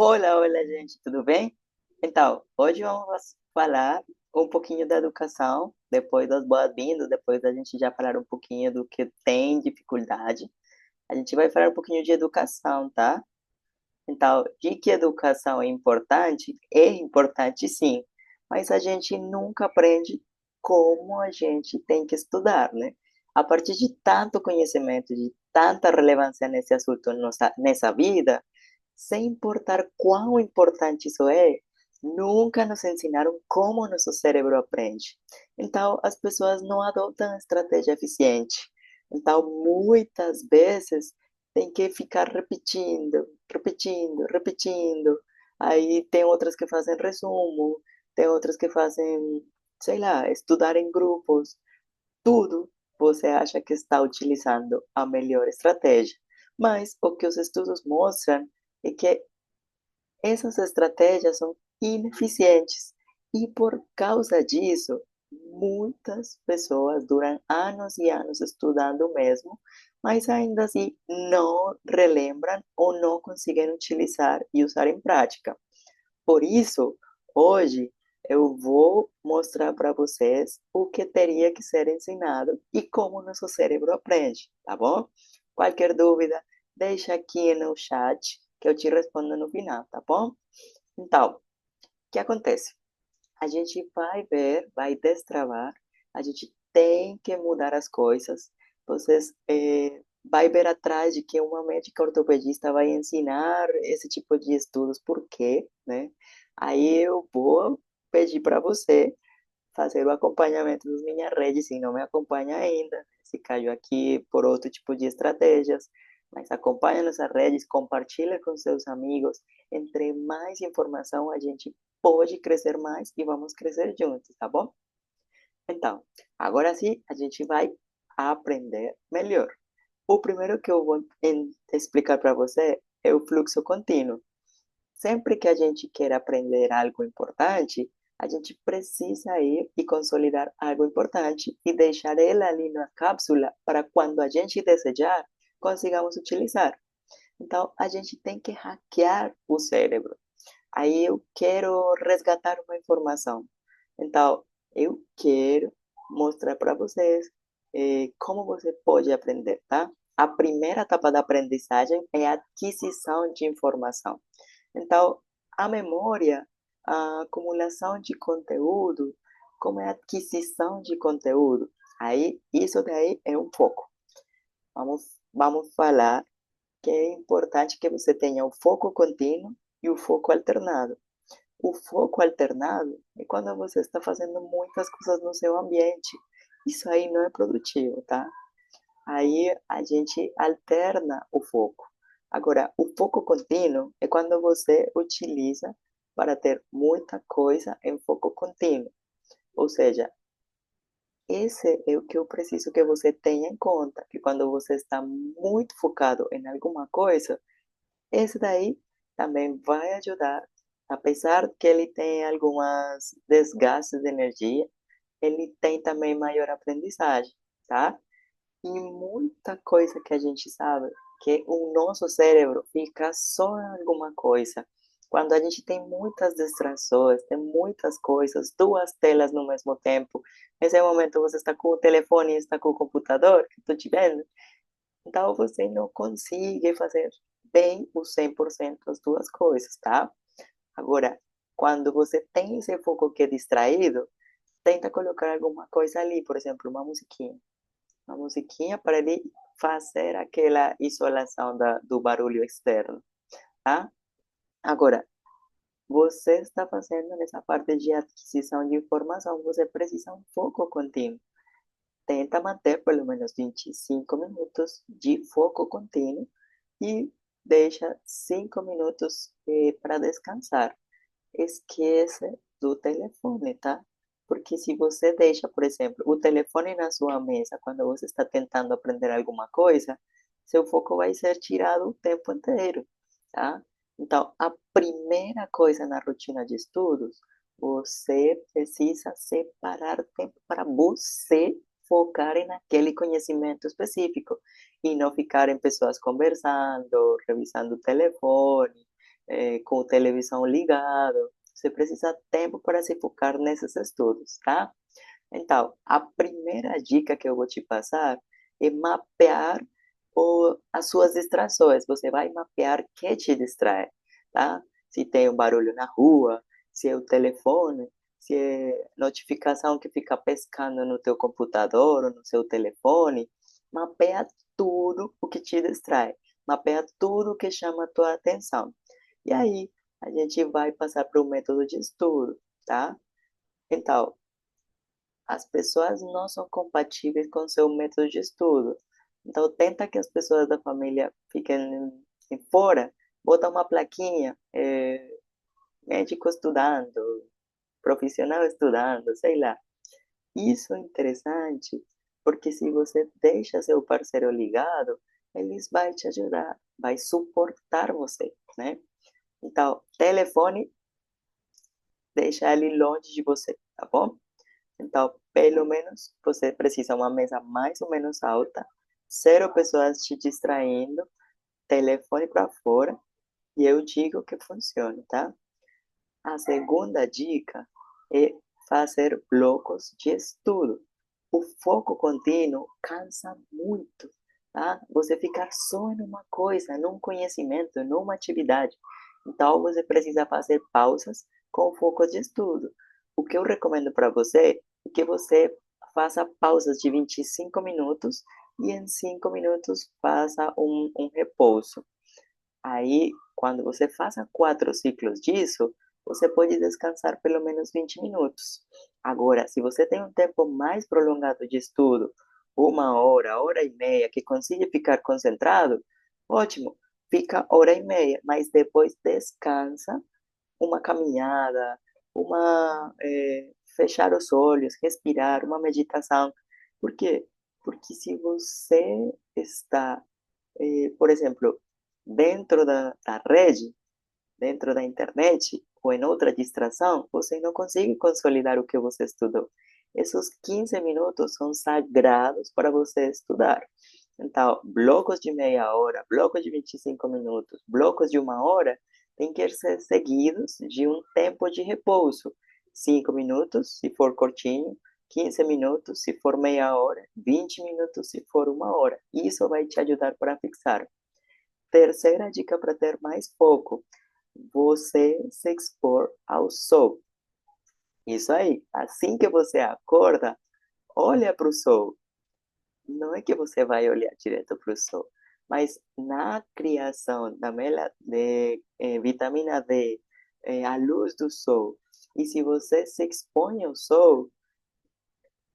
Olá, olá, gente, tudo bem? Então, hoje vamos falar um pouquinho da educação, depois das boas-vindas, depois da gente já falar um pouquinho do que tem dificuldade. A gente vai falar um pouquinho de educação, tá? Então, de que educação é importante sim, mas a gente nunca aprende como a gente tem que estudar, né? A partir de tanto conhecimento, de tanta relevância nesse assunto nessa vida, sem importar quão importante isso é, nunca nos ensinaram como nosso cérebro aprende. Então, as pessoas não adotam estratégia eficiente. Então, muitas vezes, tem que ficar repetindo, repetindo, repetindo. Aí tem outras que fazem resumo, tem outras que fazem, sei lá, estudar em grupos. Tudo você acha que está utilizando a melhor estratégia. Mas o que os estudos mostram é que essas estratégias são ineficientes e por causa disso, muitas pessoas duram anos e anos estudando mesmo, mas ainda assim não relembram ou não conseguem utilizar e usar em prática. Por isso, hoje eu vou mostrar para vocês o que teria que ser ensinado e como nosso cérebro aprende, tá bom? Qualquer dúvida, deixa aqui no chat que eu te respondo no final, tá bom? Então, o que acontece? A gente vai ver, vai destravar, a gente tem que mudar as coisas. Vocês vai ver atrás de que uma médica ortopedista vai ensinar esse tipo de estudos, por quê, né? Aí eu vou pedir para você fazer o acompanhamento das minhas redes, se não me acompanha ainda, se caiu aqui por outro tipo de estratégias, mas acompanha nossas redes, compartilha com seus amigos, entre mais informação a gente pode crescer mais e vamos crescer juntos, tá bom? Então, agora sim, a gente vai aprender melhor. O primeiro que eu vou explicar para você é o fluxo contínuo. Sempre que a gente quer aprender algo importante, a gente precisa ir e consolidar algo importante e deixar ele ali na cápsula para quando a gente desejar, consigamos utilizar. Então, a gente tem que hackear o cérebro. Aí eu quero resgatar uma informação. Então, eu quero mostrar para vocês como você pode aprender, tá? A primeira etapa da aprendizagem é a aquisição de informação. Então, a memória, a acumulação de conteúdo, como é a aquisição de conteúdo. Aí, isso daí é um foco. Vamos falar que é importante que você tenha o foco contínuo e o foco alternado. O foco alternado é quando você está fazendo muitas coisas no seu ambiente. Isso aí não é produtivo, tá? Aí a gente alterna o foco. Agora, o foco contínuo é quando você utiliza para ter muita coisa em foco contínuo. Ou seja, esse é o que eu preciso que você tenha em conta, que quando você está muito focado em alguma coisa, esse daí também vai ajudar, apesar que ele tem algumas desgastes de energia, ele tem também maior aprendizagem, tá? E muita coisa que a gente sabe que o nosso cérebro fica só em alguma coisa. Quando a gente tem muitas distrações, tem muitas coisas, duas telas no mesmo tempo, nesse momento você está com o telefone e está com o computador, que estou te vendo, então você não consegue fazer bem o 100% das duas coisas, tá? Agora, quando você tem esse foco que é distraído, tenta colocar alguma coisa ali, por exemplo, uma musiquinha para ele fazer aquela isolação do barulho externo, tá? Agora, você está fazendo nessa parte de aquisição de informação, você precisa um foco contínuo. Tenta manter pelo menos 25 minutos de foco contínuo e deixa 5 minutos para descansar. Esquece do telefone, tá? Porque se você deixa, por exemplo, o telefone na sua mesa quando você está tentando aprender alguma coisa, seu foco vai ser tirado o tempo inteiro, tá? Então, a primeira coisa na rotina de estudos, você precisa separar tempo para você focar em aquele conhecimento específico e não ficar em pessoas conversando, revisando o telefone, com a televisão ligada. Você precisa de tempo para se focar nesses estudos, tá? Então, a primeira dica que eu vou te passar é mapear as suas distrações. Você vai mapear o que te distrai, tá? Se tem um barulho na rua, se é o telefone, se é notificação que fica pescando no teu computador ou no seu telefone. Mapeia tudo o que te distrai. Mapeia tudo o que chama a tua atenção. E aí, a gente vai passar para o método de estudo, tá? Então, as pessoas não são compatíveis com seu método de estudo. Então, tenta que as pessoas da família fiquem fora, bota uma plaquinha, médico estudando, profissional estudando, sei lá. Isso é interessante, porque se você deixa seu parceiro ligado, eles vai te ajudar, vai suportar você, né? Então, telefone, deixa ele longe de você, tá bom? Então, pelo menos, você precisa uma mesa mais ou menos alta, zero pessoas te distraindo, telefone para fora, e eu digo que funciona, tá? A segunda dica é fazer blocos de estudo. O foco contínuo cansa muito, tá? Você ficar só em uma coisa, num conhecimento, numa atividade. Então, você precisa fazer pausas com foco de estudo. O que eu recomendo para você é que você faça pausas de 25 minutos e em 5 minutos faça um repouso. Aí, quando você faça 4 ciclos disso, você pode descansar pelo menos 20 minutos. Agora, se você tem um tempo mais prolongado de estudo, 1 hora, hora e meia, que consiga ficar concentrado, ótimo, fica hora e meia, mas depois descansa, uma caminhada, fechar os olhos, respirar, uma meditação. Por quê? Porque se você está por exemplo, dentro da rede, dentro da internet ou em outra distração, você não consegue consolidar o que você estudou. Esses 15 minutos são sagrados para você estudar. Então, blocos de meia hora, blocos de 25 minutos, blocos de 1 hora, têm que ser seguidos de um tempo de repouso. 5 minutos, se for curtinho, 15 minutos, se for meia hora, 20 minutos, se for 1 hora. Isso vai te ajudar para fixar. Terceira dica para ter mais foco: você se expor ao sol. Isso aí, assim que você acorda, olha para o sol. Não é que você vai olhar direto para o sol, mas na criação de vitamina D, a luz do sol, e se você se expõe ao sol,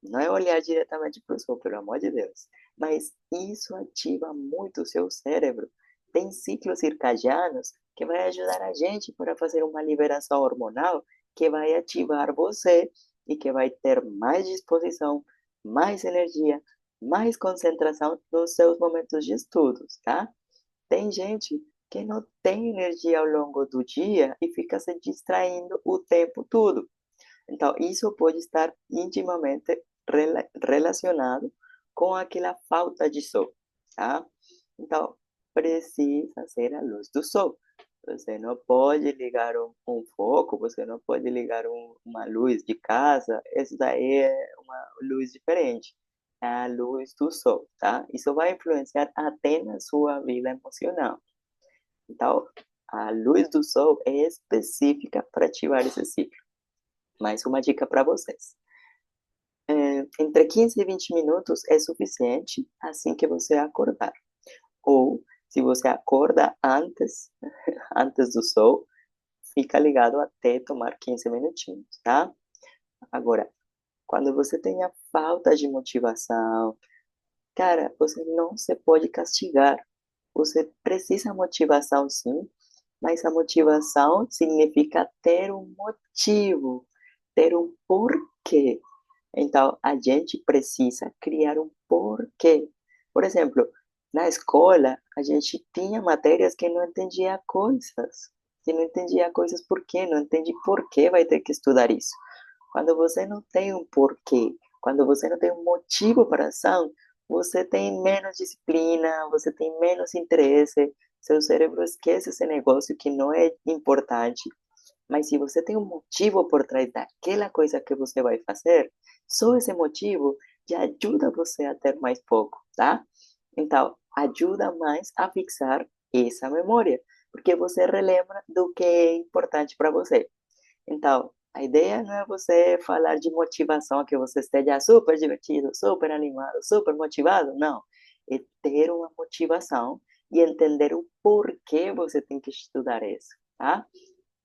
não é olhar diretamente para o sol, pelo amor de Deus. Mas isso ativa muito o seu cérebro. Tem ciclos circadianos que vai ajudar a gente para fazer uma liberação hormonal que vai ativar você e que vai ter mais disposição, mais energia, mais concentração nos seus momentos de estudos, tá? Tem gente que não tem energia ao longo do dia e fica se distraindo o tempo todo. Então, isso pode estar intimamente relacionado com aquela falta de sol, tá? Então, precisa ser a luz do sol. Você não pode ligar um foco, você não pode ligar uma luz de casa, isso daí é uma luz diferente. É a luz do sol, tá? Isso vai influenciar até na sua vida emocional. Então, a luz do sol é específica para ativar esse ciclo. Mais uma dica para vocês. Entre 15 e 20 minutos é suficiente assim que você acordar. Ou, se você acorda antes, antes do sol, fica ligado até tomar 15 minutinhos, tá? Agora, quando você tem a falta de motivação, cara, você não se pode castigar. Você precisa de motivação, sim, mas a motivação significa ter um motivo, ter um porquê. Então, a gente precisa criar um porquê. Por exemplo, na escola, a gente tinha matérias que não entendia coisas, que não entendia coisas por quê, não entende por que vai ter que estudar isso. Quando você não tem um porquê, quando você não tem um motivo para a ação, você tem menos disciplina, você tem menos interesse, seu cérebro esquece esse negócio que não é importante, mas se você tem um motivo por trás daquela coisa que você vai fazer, só esse motivo já ajuda você a ter mais foco, tá? Então, ajuda mais a fixar essa memória, porque você relembra do que é importante para você. Então, a ideia não é você falar de motivação, que você esteja super divertido, super animado, super motivado, não. É ter uma motivação e entender o porquê você tem que estudar isso, tá?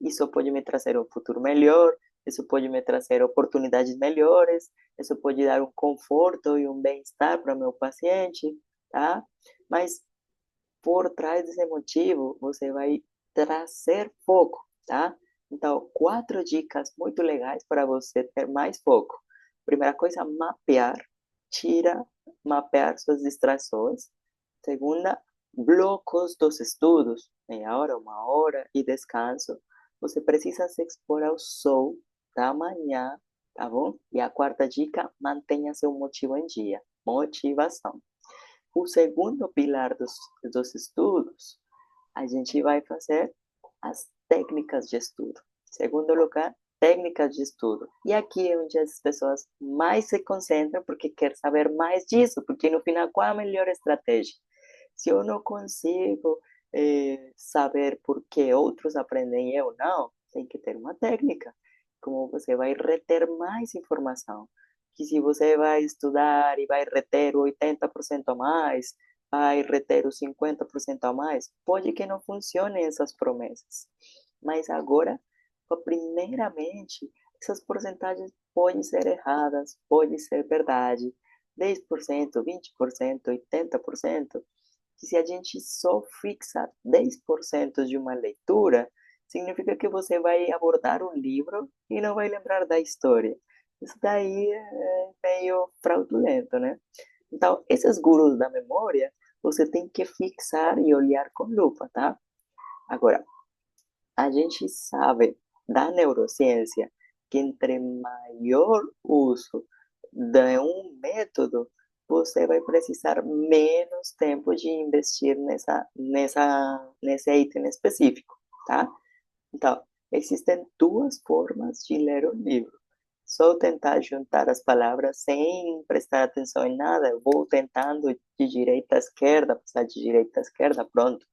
Isso pode me trazer um futuro melhor, isso pode me trazer oportunidades melhores, isso pode dar um conforto e um bem-estar para o meu paciente, tá? Mas por trás desse motivo, você vai trazer foco, tá? Então, quatro dicas muito legais para você ter mais foco. Primeira coisa, mapear. Mapear suas distrações. Segunda, blocos dos estudos, meia hora, uma hora e descanso. Você precisa se expor ao sol da manhã, tá bom? E a quarta dica, mantenha seu motivo em dia. Motivação. O segundo pilar dos estudos, a gente vai fazer as técnicas de estudo. Segundo lugar, técnicas de estudo. E aqui é onde as pessoas mais se concentram porque quer saber mais disso, porque no final, qual a melhor estratégia? Se eu não consigo saber por que outros aprendem e eu não, tem que ter uma técnica. Como você vai reter mais informação. Que se você vai estudar e vai reter o 80% a mais, vai reter os 50% a mais, pode que não funcione essas promessas. Mas agora, primeiramente, essas porcentagens podem ser erradas, podem ser verdade. 10%, 20%, 80%. Que se a gente só fixa 10% de uma leitura, significa que você vai abordar um livro e não vai lembrar da história. Isso daí é meio fraudulento, né? Então, esses gurus da memória, você tem que fixar e olhar com lupa, tá? Agora, a gente sabe da neurociência que entre maior uso de um método, você vai precisar menos tempo de investir nesse item específico, tá? Então, existem duas formas de ler um livro. Só tentar juntar as palavras sem prestar atenção em nada. Eu vou tentando de direita a esquerda, passar de direita a esquerda, pronto.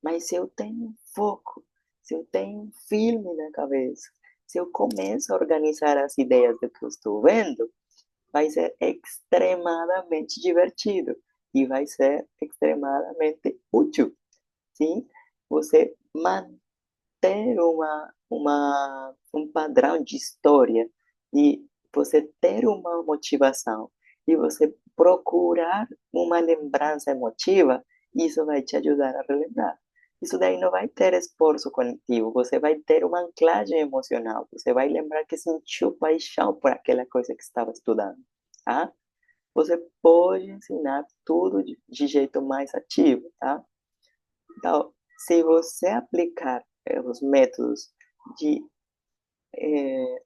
Mas se eu tenho um foco, se eu tenho um filme na cabeça, se eu começo a organizar as ideias do que eu estou vendo, vai ser extremadamente divertido e vai ser extremadamente útil, sim? Você ter um padrão de história e você ter uma motivação e você procurar uma lembrança emotiva, isso vai te ajudar a relembrar. Isso daí não vai ter esforço cognitivo, você vai ter uma anclagem emocional, você vai lembrar que sentiu paixão por aquela coisa que estava estudando, tá? Você pode ensinar tudo de jeito mais ativo, tá? Então, se você aplicar os métodos de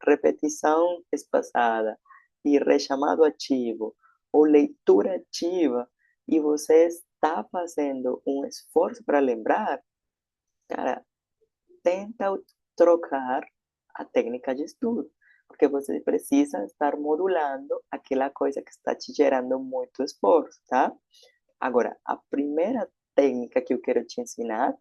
repetição espaçada e rechamado ativo ou leitura ativa e você está fazendo um esforço para lembrar, cara, tenta trocar a técnica de estudo, porque você precisa estar modulando aquela coisa que está te gerando muito esforço, tá? Agora, a primeira técnica que eu quero te ensinar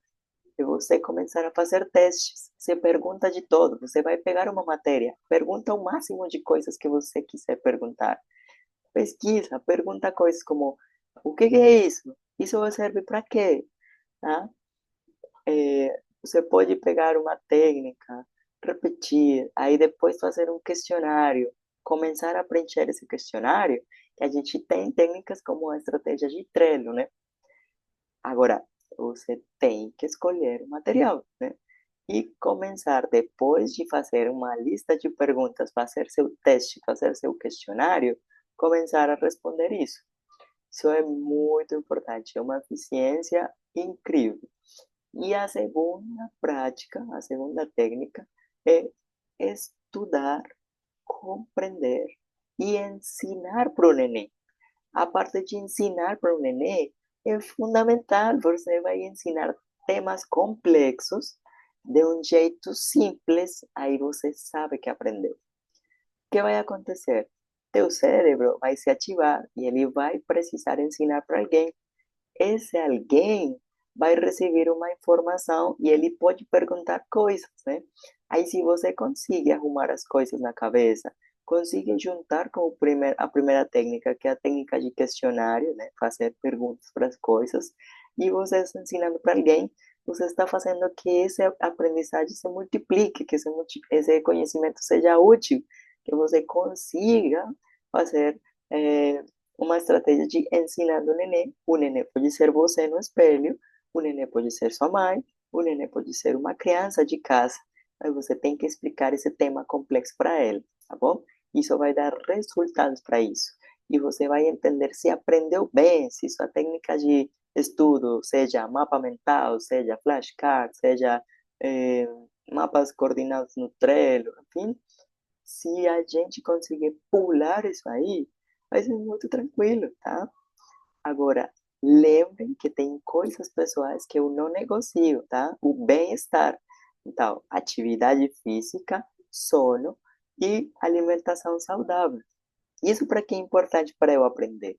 é você começar a fazer testes. Você pergunta de todo. Você vai pegar uma matéria, pergunta o máximo de coisas que você quiser perguntar. Pesquisa, pergunta coisas como: o que é isso? Isso vai servir para quê? Tá? Você pode pegar uma técnica, repetir, aí depois fazer um questionário, começar a preencher esse questionário, que a gente tem técnicas como a estratégia de Trello, né? Agora, você tem que escolher o material, né? E começar, depois de fazer uma lista de perguntas, fazer seu teste, fazer seu questionário, começar a responder isso. Isso é muito importante, é uma eficiência incrível. E a segunda prática, a segunda técnica é estudar, compreender e ensinar para o neném. A parte de ensinar para o nenê é fundamental. Você vai ensinar temas complexos de um jeito simples, aí você sabe que aprendeu. O que vai acontecer? Teu cérebro vai se ativar e ele vai precisar ensinar para alguém. Esse alguém vai receber uma informação e ele pode perguntar coisas, né? Aí, se você consegue arrumar as coisas na cabeça, consegue juntar com a primeira técnica, que é a técnica de questionário, né? Fazer perguntas para as coisas, e você está ensinando para alguém, você está fazendo que essa aprendizagem se multiplique, que esse conhecimento seja útil, que você consiga fazer. eh, uma estratégia de ensinar o neném. O neném pode ser você no espelho, o neném pode ser sua mãe, o neném pode ser uma criança de casa. Mas você tem que explicar esse tema complexo para ele, tá bom? Isso vai dar resultados para isso. E você vai entender se aprendeu bem, se sua técnica de estudo, seja mapa mental, seja flashcard, seja eh, mapas coordenados no Trello, enfim, se a gente conseguir pular isso aí, vai ser muito tranquilo, tá? Agora, lembrem que tem coisas pessoais que eu não negocio, tá? O bem-estar. Então, atividade física, sono e alimentação saudável. Isso para que é importante para eu aprender?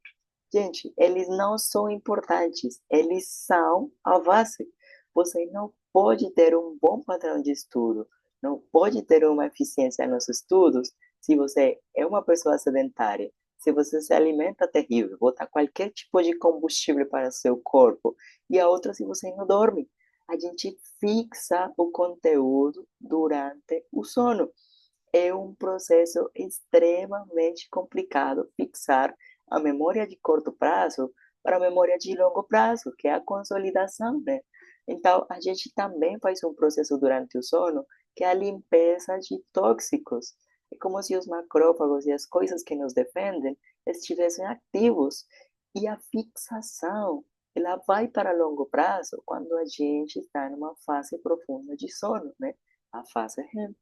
Gente, eles não são importantes, eles são a base. Você não pode ter um bom padrão de estudo, não pode ter uma eficiência nos estudos se você é uma pessoa sedentária, se você se alimenta terrível, botar qualquer tipo de combustível para o seu corpo, e a outra se você não dorme. A gente fixa o conteúdo durante o sono. É um processo extremamente complicado fixar a memória de curto prazo para a memória de longo prazo, que é a consolidação, né? Então, a gente também faz um processo durante o sono, que é a limpeza de tóxicos. É como se os macrófagos e as coisas que nos defendem estivessem ativos. E a fixação, ela vai para longo prazo quando a gente está numa fase profunda de sono, né? A fase REM.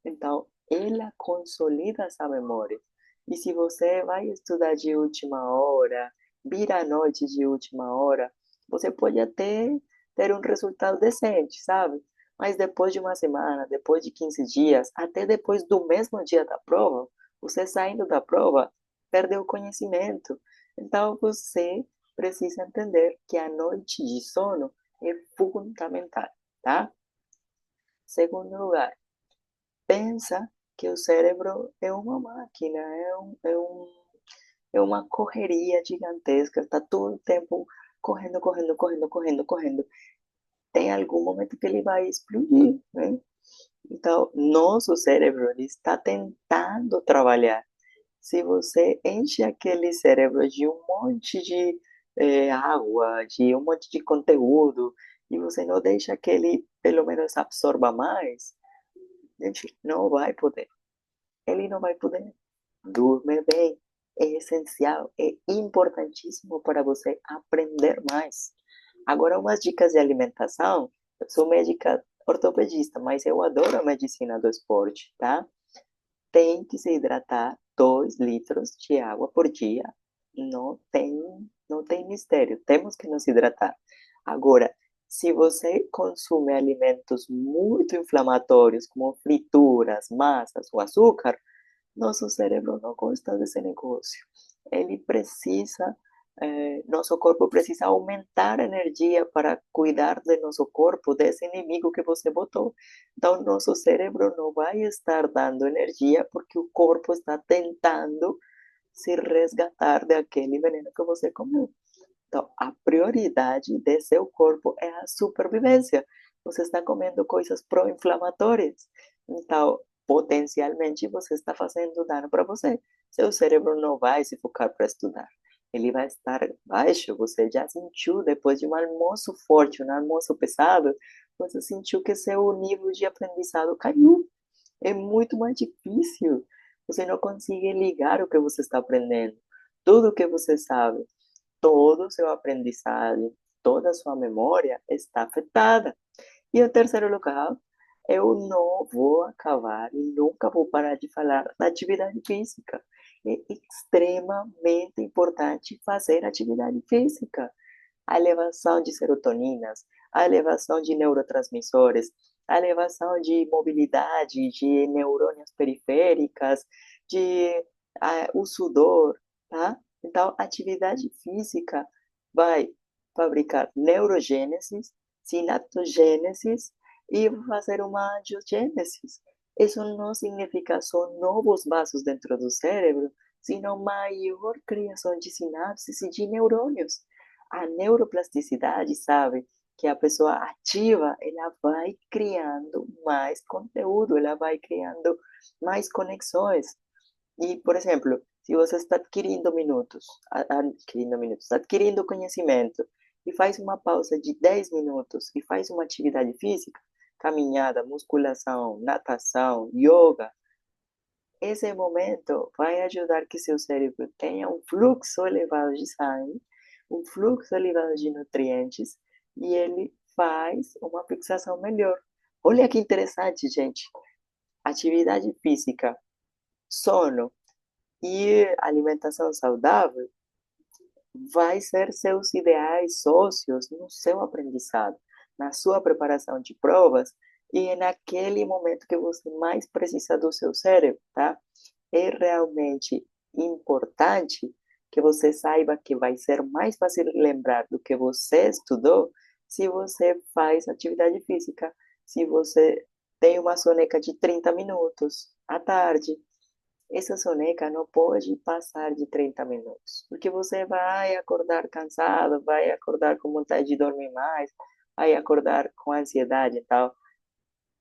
Então, ela consolida essa memória. E se você vai estudar de última hora, vira à noite de última hora, você pode até ter um resultado decente, sabe? Mas depois de uma semana, depois de 15 dias, até depois do mesmo dia da prova, você saindo da prova, perdeu o conhecimento. Então, você precisa entender que a noite de sono é fundamental, tá? Segundo lugar, pensa que o cérebro é uma máquina, é uma correria gigantesca, está todo o tempo correndo, correndo, correndo, correndo, correndo. Tem algum momento que ele vai explodir, né? Então, nosso cérebro ele está tentando trabalhar. Se você enche aquele cérebro de um monte de água, de um monte de conteúdo, e você não deixa que ele, pelo menos, absorva mais, gente, não vai poder. Ele não vai poder. Dormir bem é essencial, é importantíssimo para você aprender mais. Agora, umas dicas de alimentação. Eu sou médica ortopedista, mas eu adoro a medicina do esporte, tá? Tem que se hidratar 2 litros de água por dia. Não tem mistério. Temos que nos hidratar. Agora, se você consome alimentos muito inflamatórios, como frituras, massas ou açúcar, nosso cérebro não gosta desse negócio. Ele precisa, nosso corpo precisa aumentar a energia para cuidar de nosso corpo, desse inimigo que você botou. Então, nosso cérebro não vai estar dando energia porque o corpo está tentando se resgatar daquele veneno que você comeu. Então, a prioridade de seu corpo é a supervivência. Você está comendo coisas pró-inflamatórias. Então, potencialmente, você está fazendo dano para você. Seu cérebro não vai se focar para estudar. Ele vai estar baixo. Você já sentiu, depois de um almoço forte, um almoço pesado, você sentiu que seu nível de aprendizado caiu. É muito mais difícil. Você não consegue ligar o que você está aprendendo. Tudo o que você sabe, todo o seu aprendizado, toda a sua memória está afetada. E em terceiro lugar, eu não vou acabar e nunca vou parar de falar da atividade física. é extremamente importante fazer atividade física. A elevação de serotoninas, a elevação de neurotransmissores, a elevação de mobilidade, de neurônios periféricas, de o sudor, tá? Então, atividade física vai fabricar neurogênesis, sinaptogênesis e fazer uma angiogênesis. Isso não significa só novos vasos dentro do cérebro, sino maior criação de sinapses e de neurônios. A neuroplasticidade, sabe, que a pessoa ativa, ela vai criando mais conteúdo, ela vai criando mais conexões. E, por exemplo, se você está adquirindo conhecimento e faz uma pausa de 10 minutos e faz uma atividade física, caminhada, musculação, natação, yoga, esse momento vai ajudar que seu cérebro tenha um fluxo elevado de sangue, um fluxo elevado de nutrientes e ele faz uma fixação melhor. Olha que interessante, gente. Atividade física, sono e alimentação saudável vai ser seus ideais sócios no seu aprendizado, na sua preparação de provas e naquele momento que você mais precisa do seu cérebro, tá? É realmente importante que você saiba que vai ser mais fácil lembrar do que você estudou se você faz atividade física, se você tem uma soneca de 30 minutos à tarde, essa soneca não pode passar de 30 minutos, porque você vai acordar cansado, vai acordar com vontade de dormir mais, vai acordar com ansiedade e tal.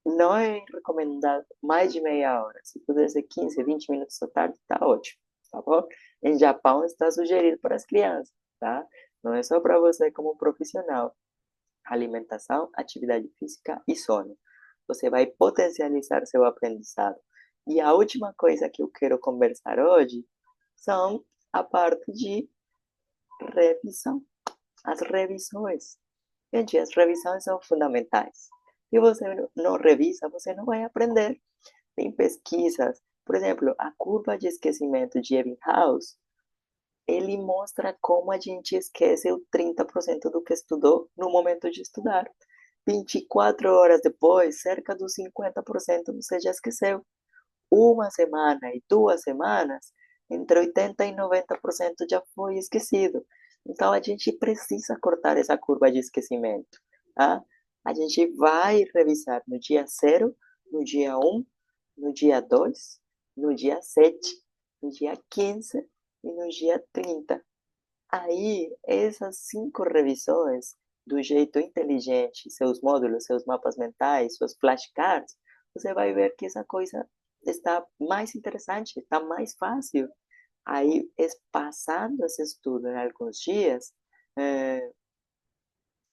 Não é recomendado mais de meia hora. Se puder ser 15, 20 minutos da tarde, tá ótimo, tá bom? Em Japão está sugerido para as crianças, tá? Não é só para você como profissional. Alimentação, atividade física e sono. Você vai potencializar seu aprendizado. E a última coisa que eu quero conversar hoje são a parte de revisão. As revisões. Gente, as revisões são fundamentais. Se você não revisa, você não vai aprender. Tem pesquisas, por exemplo, a curva de esquecimento de Ebbinghaus, ele mostra como a gente esquece o 30% do que estudou no momento de estudar. 24 horas depois, cerca dos 50% você já esqueceu. Uma semana e 2 semanas, entre 80% e 90% já foi esquecido. Então, a gente precisa cortar essa curva de esquecimento, tá? A gente vai revisar no dia 0, no dia 1, no dia 2, no dia 7, no dia 15 e no dia 30. Aí, essas 5 revisões, do jeito inteligente, seus módulos, seus mapas mentais, suas flashcards, você vai ver que essa coisa está mais interessante, está mais fácil. Aí, passando esse estudo em alguns dias,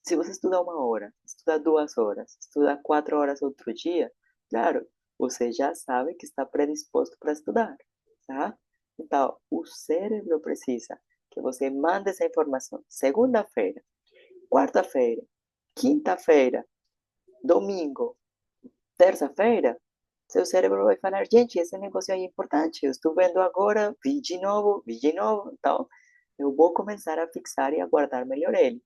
se você estudar 1 hora, estudar 2 horas, estudar 4 horas outro dia, claro, você já sabe que está predisposto para estudar, tá? Então, o cérebro precisa que você mande essa informação segunda-feira, quarta-feira, quinta-feira, domingo, terça-feira. Seu cérebro vai falar, gente, esse negócio aí é importante, eu estou vendo agora, vi de novo, então eu vou começar a fixar e a guardar melhor ele.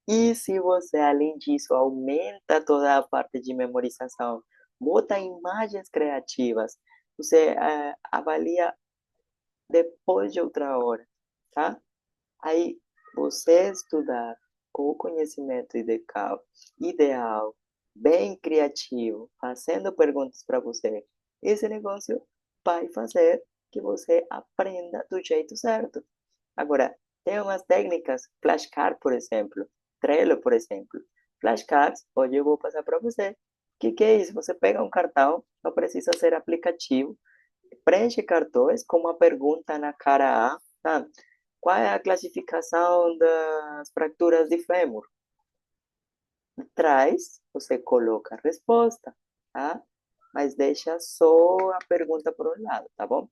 E se você, além disso, aumenta toda a parte de memorização, bota imagens criativas, você avalia depois de outra hora, tá? Aí, você estudar com o conhecimento ideal, bem criativo, fazendo perguntas para você, esse negócio vai fazer que você aprenda do jeito certo. Agora, tem umas técnicas, flashcard, por exemplo, Trello, por exemplo. Flashcards, hoje eu vou passar para você. O que é isso? Você pega um cartão, não precisa ser aplicativo, preenche cartões com uma pergunta na cara A, tá? Qual é a classificação das fraturas de fêmur? Traz, você coloca a resposta, tá? Mas deixa só a pergunta por um lado, tá bom?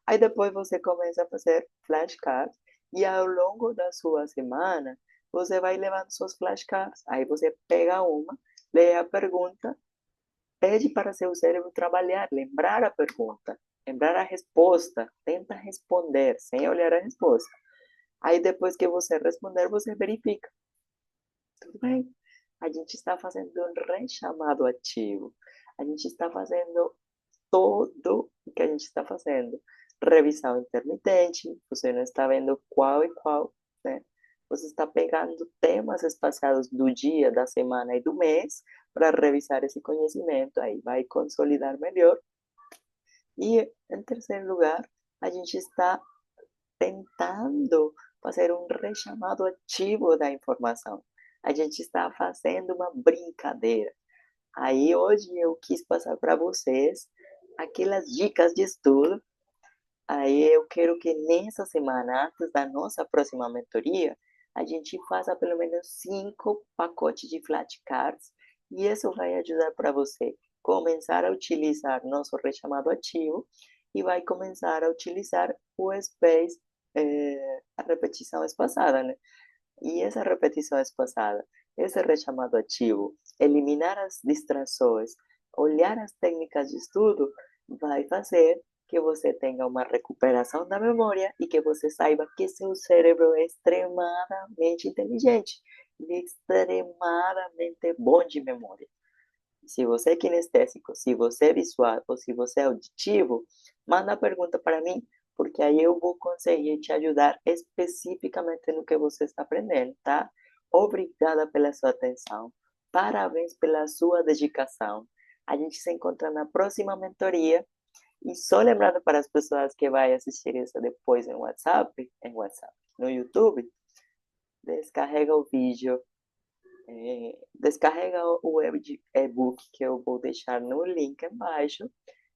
Aí depois você começa a fazer flashcards e ao longo da sua semana você vai levando suas flashcards. Aí você pega uma, lê a pergunta, pede para seu cérebro trabalhar, lembrar a pergunta. lembrar a resposta, tenta responder sem olhar a resposta. Aí depois que você responder, você verifica. Tudo bem? A gente está fazendo um rechamado ativo. A gente está fazendo todo o que a gente está fazendo. Revisão intermitente, você não está vendo qual e qual, né? Você está pegando temas espaçados do dia, da semana e do mês para revisar esse conhecimento. Aí vai consolidar melhor. E, em terceiro lugar, a gente está tentando fazer um rechamado ativo da informação. A gente está fazendo uma brincadeira. Aí hoje eu quis passar para vocês aquelas dicas de estudo. Aí eu quero que nessa semana, antes da nossa próxima mentoria, a gente faça pelo menos 5 pacotes de flashcards e isso vai ajudar para você começar a utilizar nosso rechamado ativo e vai começar a utilizar o space, a repetição espaçada, né? E essa repetição espaçada, esse rechamado ativo, eliminar as distrações, olhar as técnicas de estudo, vai fazer que você tenha uma recuperação da memória e que você saiba que seu cérebro é extremadamente inteligente e extremadamente bom de memória. Se você é kinestésico, se você é visual ou se você é auditivo, manda a pergunta para mim, porque aí eu vou conseguir te ajudar especificamente no que você está aprendendo, tá? Obrigada pela sua atenção. Parabéns pela sua dedicação. A gente se encontra na próxima mentoria. E só lembrando para as pessoas que vão assistir isso depois em WhatsApp, no YouTube, descarrega o vídeo, descarrega o e-book que eu vou deixar no link embaixo.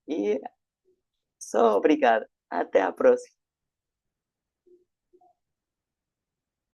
E só obrigado. Até a próxima.